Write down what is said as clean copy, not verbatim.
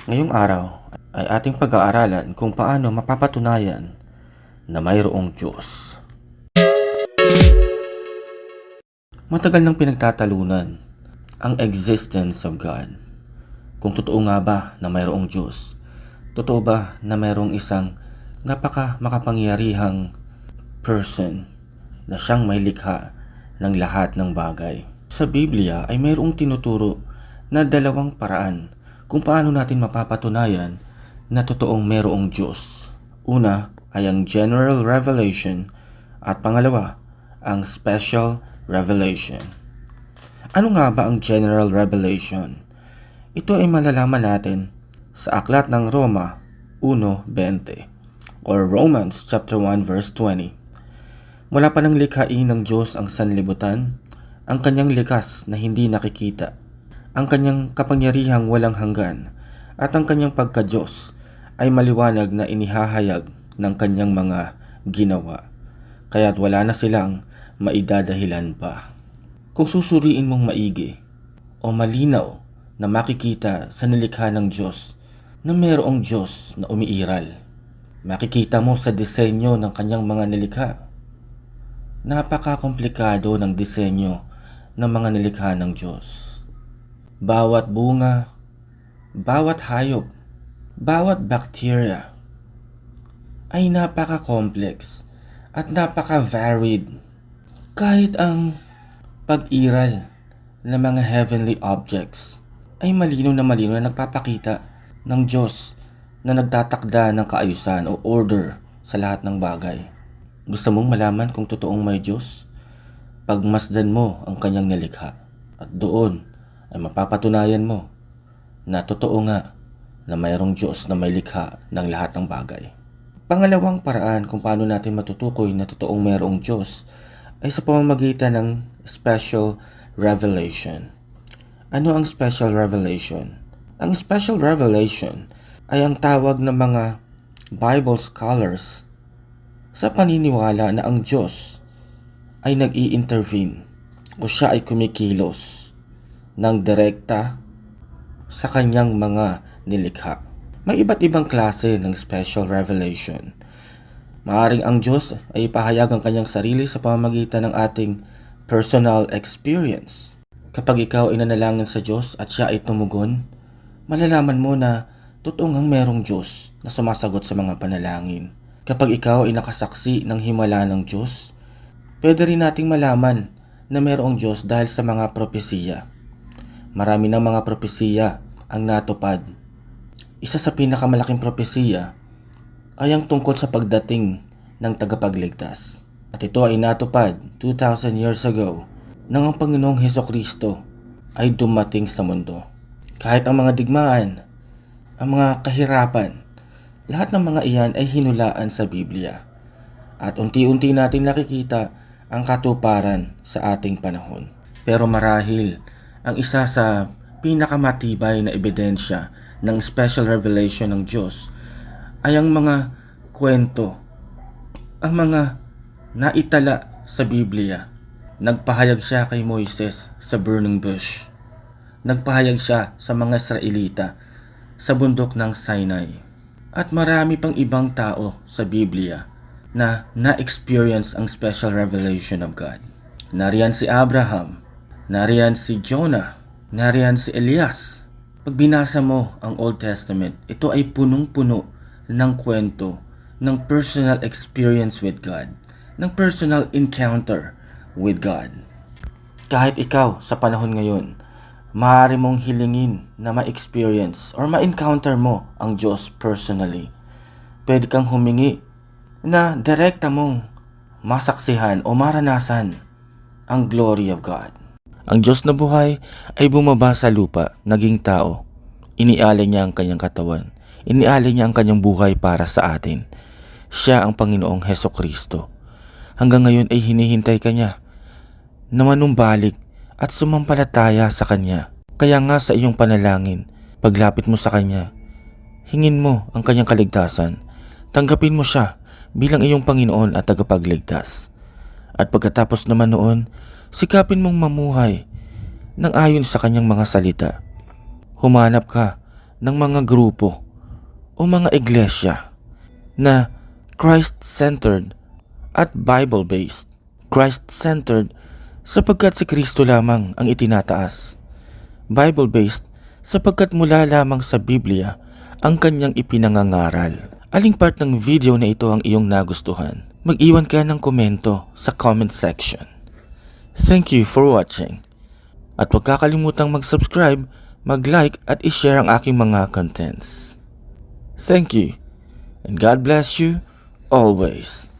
Ngayong araw ay ating pag-aaralan kung paano mapapatunayan na mayroong Diyos. Matagal nang pinagtatalunan ang existence of God. Kung totoo nga ba na mayroong Diyos? Totoo ba na mayroong isang makapangyarihang person na siyang may likha ng lahat ng bagay? Sa Biblia ay mayroong tinuturo na dalawang paraan kung paano natin mapapatunayan na totoong mayroong Diyos. Una ay ang general revelation at pangalawa, ang special revelation. Ano nga ba ang general revelation? Ito ay malalaman natin sa aklat ng Roma 1:20 or Romans chapter 1 verse 20. Mula pa ng likhain ng Diyos ang sanlibutan, ang kanyang likas na hindi nakikita, ang kanyang kapangyarihang walang hanggan, at ang kanyang pagka-Diyos ay maliwanag na inihahayag ng kanyang mga ginawa, kaya't wala na silang maidadahilan pa. Kung susuriin mong maigi o malinaw na makikita sa nilikha ng Diyos na mayroong Diyos na umiiral, makikita mo sa disenyo ng kanyang mga nilikha. Napaka-komplikado ng disenyo ng mga nilikha ng Diyos. Bawat bunga, bawat hayop, bawat bacteria ay napaka-complex at napaka-varied. Kahit ang pag-iral ng mga heavenly objects ay malinaw na nagpapakita ng Diyos na nagtatakda ng kaayusan o order sa lahat ng bagay. Gusto mong malaman kung totoong may Diyos? Pagmasdan mo ang kanyang nilikha at doon ay mapapatunayan mo na totoo nga na mayroong Diyos na may likha ng lahat ng bagay. Pangalawang paraan kung paano natin matutukoy na totoong mayroong Diyos ay sa pamamagitan ng special revelation. Ano ang special revelation? Ang special revelation ay ang tawag ng mga Bible scholars sa paniniwala na ang Diyos ay nag-i-intervene o siya ay kumikilos ng direkta sa kanyang mga nilikha. May iba't ibang klase ng special revelation. Maaring ang Diyos ay ipahayag ang kanyang sarili sa pamamagitan ng ating personal experience. Kapag ikaw ay nanalangin sa Diyos at siya ay tumugon, malalaman mo na totoo ngang merong Diyos na sumasagot sa mga panalangin. Kapag ikaw ay nakasaksi ng himala ng Diyos, pwede rin nating malaman na mayroong Diyos dahil sa mga propesiya. Marami ng mga propesiya ang natupad. Isa sa pinakamalaking propesiya ay ang tungkol sa pagdating ng tagapagligtas. At ito ay natupad 2,000 years ago nang ang Panginoong Hesukristo ay dumating sa mundo. Kahit ang mga digmaan, ang mga kahirapan, lahat ng mga iyan ay hinulaan sa Biblia. At unti-unti natin nakikita ang katuparan sa ating panahon. Pero marahil, ang isa sa pinakamatibay na ebidensya ng special revelation ng Diyos ay ang mga kwento, ang mga naitala sa Biblia. Nagpahayag siya kay Moises sa burning bush. Nagpahayag siya sa mga Israelita sa bundok ng Sinai. At marami pang ibang tao sa Biblia na na-experience ang special revelation of God. Nariyan si Abraham, nariyan si Jonah, nariyan si Elias. Pag binasa mo ang Old Testament, ito ay punong-puno ng kwento ng personal experience with God, ng personal encounter with God. Kahit ikaw sa panahon ngayon, maaari mong hilingin na ma-experience or ma-encounter mo ang Diyos personally. Pwede kang humingi na direkta mong masaksihan o maranasan ang glory of God. Ang Diyos na buhay ay bumaba sa lupa, naging tao. Inialay niya ang kanyang katawan. Inialay niya ang kanyang buhay para sa atin. Siya ang Panginoong Hesukristo. Hanggang ngayon ay hinihintay ka niya na manumbalik at sumampalataya sa Kanya. Kaya nga sa iyong panalangin, paglapit mo sa Kanya, hingin mo ang Kanyang kaligtasan. Tanggapin mo siya bilang iyong Panginoon at tagapagligtas. At pagkatapos naman noon, sikapin mong mamuhay ng ayon sa Kanyang mga salita. Humanap ka ng mga grupo o mga iglesia na Christ-centered at Bible-based. Christ-centered sapagkat si Kristo lamang ang itinataas. Bible-based sapagkat mula lamang sa Biblia ang kanyang ipinangangaral. Aling part ng video na ito ang iyong nagustuhan? Mag-iwan ka ng komento sa comment section. Thank you for watching. At huwag kakalimutang mag-subscribe, mag-like at i-share ang aking mga contents. Thank you, and God bless you always.